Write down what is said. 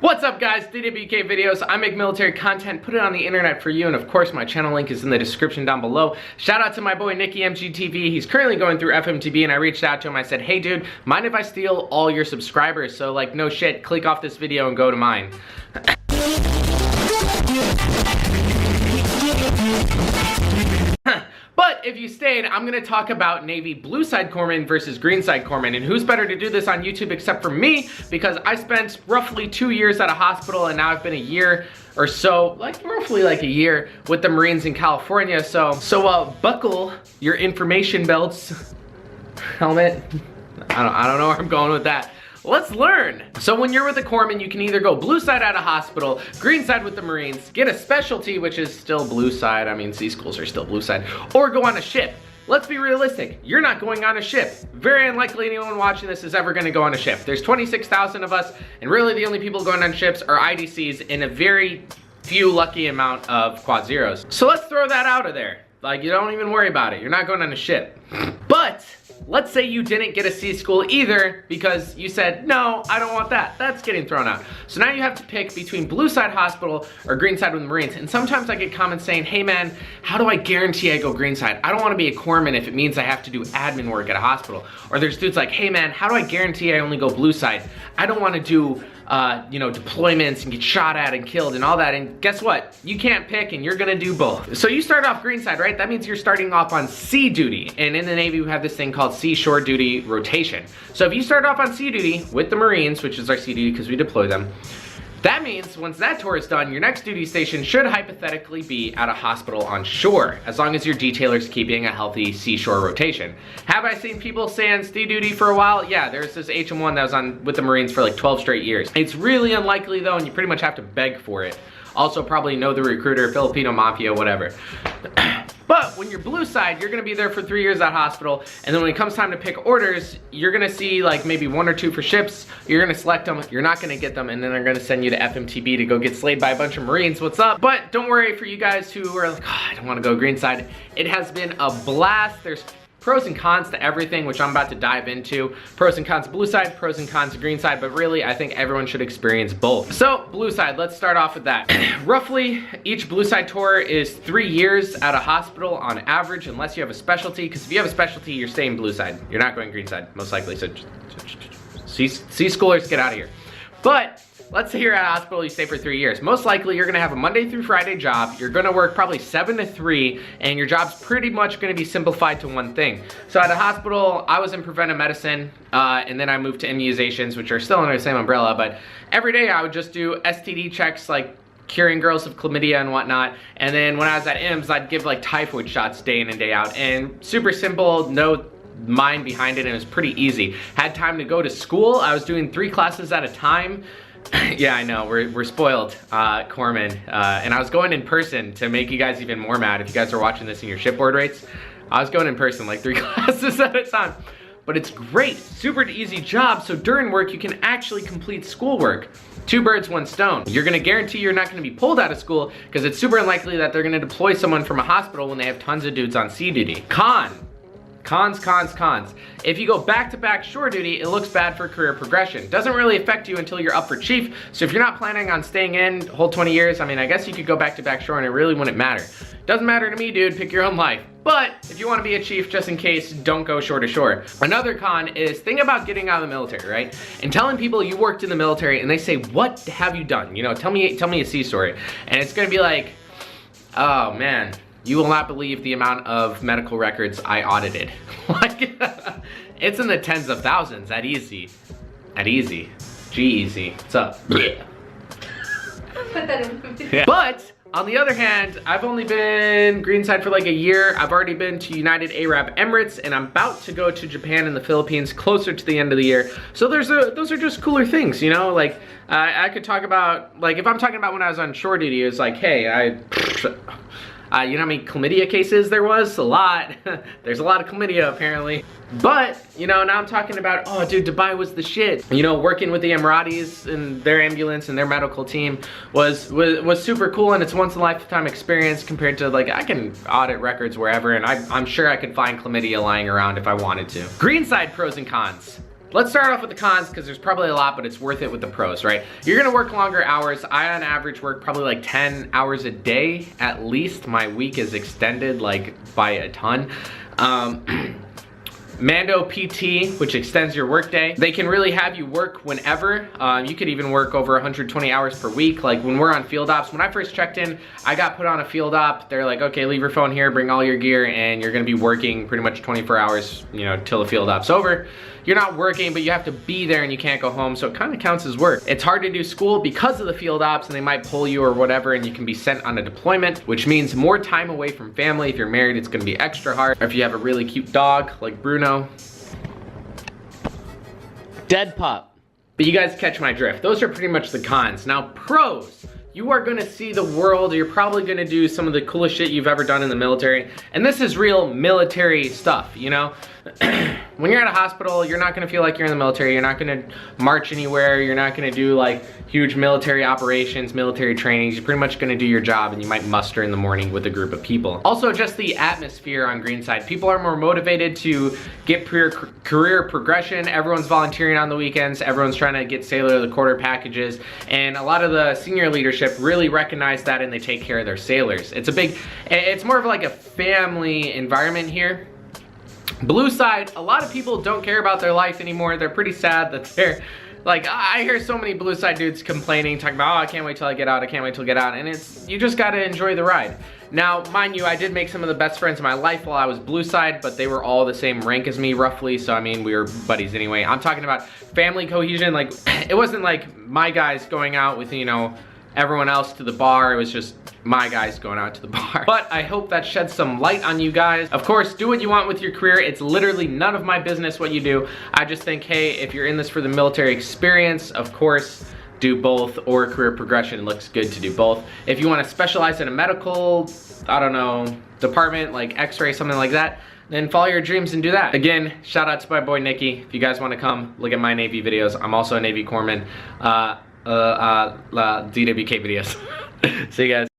What's up guys, DwkVideos. I make military content, put it on the internet for you, and of course my channel link is in the description down below. Shout out to my boy Nicky MGTV. He's currently going through FMTB and I reached out to him. I said, hey dude, mind if I steal all your subscribers? So like, no shit, click off this video and go to mine. But if you stayed, I'm gonna talk about Navy blue side corpsman versus greenside corpsman, and who's better to do this on YouTube except for me, because I spent roughly 2 years at a hospital and now I've been a year or so, like roughly like a year with the Marines in California. So buckle your information belts, helmet. I don't know where I'm going with that. Let's learn. So when you're with a corpsman, you can either go blue side at a hospital, green side with the Marines, get a specialty, which is still blue side. I mean, C schools are still blue side, or go on a ship. Let's be realistic. You're not going on a ship. Very unlikely anyone watching this is ever gonna go on a ship. There's 26,000 of us, and really the only people going on ships are IDCs and a very few lucky amount of quad zeros. So let's throw that out of there. Like, you don't even worry about it. You're not going on a ship. But let's say you didn't get a C school either because you said, no, I don't want that. That's getting thrown out. So now you have to pick between blue side hospital or green side with the Marines. And sometimes I get comments saying, hey man, how do I guarantee I go green side? I don't want to be a corpsman if it means I have to do admin work at a hospital. Or there's dudes like, hey man, how do I guarantee I only go blue side? I don't want to do deployments and get shot at and killed and all that. And guess what? You can't pick and you're gonna do both. So you start off green side, right? That means you're starting off on sea duty. And in the Navy, we have this thing called seashore duty rotation. So if you start off on sea duty with the Marines, which is our sea duty because we deploy them, that means once that tour is done, your next duty station should hypothetically be at a hospital on shore, as long as your detailer's keeping a healthy seashore rotation. Have I seen people stay on sea duty for a while? Yeah, there's this HM1 that was on with the Marines for like 12 straight years. It's really unlikely though, and you pretty much have to beg for it. Also probably know the recruiter, Filipino mafia, whatever. But when you're blue side, you're gonna be there for 3 years at hospital, and then when it comes time to pick orders, you're gonna see like maybe 1 or 2 for ships, you're gonna select them, you're not gonna get them, and then they're gonna send you to FMTB to go get slayed by a bunch of Marines. What's up? But don't worry, for you guys who are like, oh, I don't wanna go green side, it has been a blast. There's pros and cons to everything, which I'm about to dive into. Pros and cons to blue side, pros and cons to green side, but really I think everyone should experience both. So blue side, let's start off with that. Roughly each blue side tour is 3 years at a hospital on average, unless you have a specialty, because if you have a specialty, you're staying blue side. You're not going green side, most likely. So C schoolers, get out of here. But let's say you're at a hospital, you stay for 3 years. Most likely you're gonna have a Monday through Friday job. You're gonna work probably 7 to 3, and your job's pretty much gonna be simplified to one thing. So at a hospital, I was in preventive medicine, and then I moved to immunizations, which are still under the same umbrella, but every day I would just do STD checks, like curing girls of chlamydia and whatnot. And then when I was at IMS, I'd give like typhoid shots day in and day out. And super simple, no mind behind it, and it was pretty easy. Had time to go to school. I was doing 3 classes at a time. Yeah, I know, we're spoiled, corpsman. And I was going in person to make you guys even more mad if you guys are watching this in your shipboard rates. I was going in person like 3 classes at a time. But it's great, super easy job, so during work you can actually complete schoolwork. 2 birds, 1 stone. You're gonna guarantee you're not gonna be pulled out of school because it's super unlikely that they're gonna deploy someone from a hospital when they have tons of dudes on sea duty. Cons. If you go back-to-back shore duty, it looks bad for career progression. Doesn't really affect you until you're up for chief, so if you're not planning on staying in whole 20 years, I mean, I guess you could go back-to-back shore and it really wouldn't matter. Doesn't matter to me, dude, pick your own life. But if you wanna be a chief, just in case, don't go shore to shore. Another con is think about getting out of the military, right? And telling people you worked in the military and they say, what have you done? You know, tell me a sea story. And it's gonna be like, oh man, you will not believe the amount of medical records I audited. Like, it's in the tens of thousands at easy. G-Easy. What's up? Yeah. But on the other hand, I've only been green side for like a year. I've already been to United Arab Emirates, and I'm about to go to Japan and the Philippines closer to the end of the year. So those are just cooler things, you know? Like, I could talk about, like, if I'm talking about when I was on shore duty, it's like, hey, you know how many chlamydia cases there was? A lot. There's a lot of chlamydia apparently. But, you know, now I'm talking about, oh dude, Dubai was the shit. You know, working with the Emiratis and their ambulance and their medical team was super cool, and it's once in a lifetime experience compared to, like, I can audit records wherever, and I'm sure I could find chlamydia lying around if I wanted to. Greenside pros and cons. let's start off with the cons, because there's probably a lot, but it's worth it with the pros, right? You're gonna work longer hours. I, on average, work probably like 10 hours a day at least. My week is extended like by a ton. Mando PT, which extends your workday. They can really have you work whenever. You could even work over 120 hours per week. Like when we're on field ops, when I first checked in, I got put on a field op. They're like, okay, leave your phone here, bring all your gear, and you're gonna be working pretty much 24 hours, you know, till the field op's over. You're not working, but you have to be there and you can't go home, so it kind of counts as work. It's hard to do school because of the field ops, and they might pull you or whatever, and you can be sent on a deployment, which means more time away from family. If you're married, it's gonna be extra hard. Or if you have a really cute dog, like Bruno. Dead pup. But you guys catch my drift. Those are pretty much the cons. Now, pros. You are gonna see the world. You're probably gonna do some of the coolest shit you've ever done in the military. And this is real military stuff, you know? When you're at a hospital, you're not gonna feel like you're in the military. You're not gonna march anywhere. You're not gonna do like huge military operations, military trainings. You're pretty much gonna do your job, and you might muster in the morning with a group of people. Also, just the atmosphere on Greenside. People are more motivated to get career progression. Everyone's volunteering on the weekends. Everyone's trying to get sailor of the quarter packages. And a lot of the senior leadership really recognize that, and they take care of their sailors. It's more of like a family environment here. Blue side, a lot of people don't care about their life anymore. They're pretty sad that they're, like, I hear so many blue side dudes complaining, talking about, oh, I can't wait till I get out, I can't wait till I get out, and you just gotta enjoy the ride. Now, mind you, I did make some of the best friends in my life while I was blue side, but they were all the same rank as me, roughly, so I mean, we were buddies anyway. I'm talking about family cohesion. Like, it wasn't like my guys going out with, you know, everyone else to the bar. It was just my guys going out to the bar. But I hope that sheds some light on you guys. Of course, do what you want with your career. It's literally none of my business what you do. I just think, hey, if you're in this for the military experience, of course, do both, or career progression. It looks good to do both. If you want to specialize in a medical, I don't know, department, like x-ray, something like that, then follow your dreams and do that. Again, shout out to my boy Nikki. If you guys want to come look at my Navy videos, I'm also a Navy corpsman. DwkVideos. See you guys.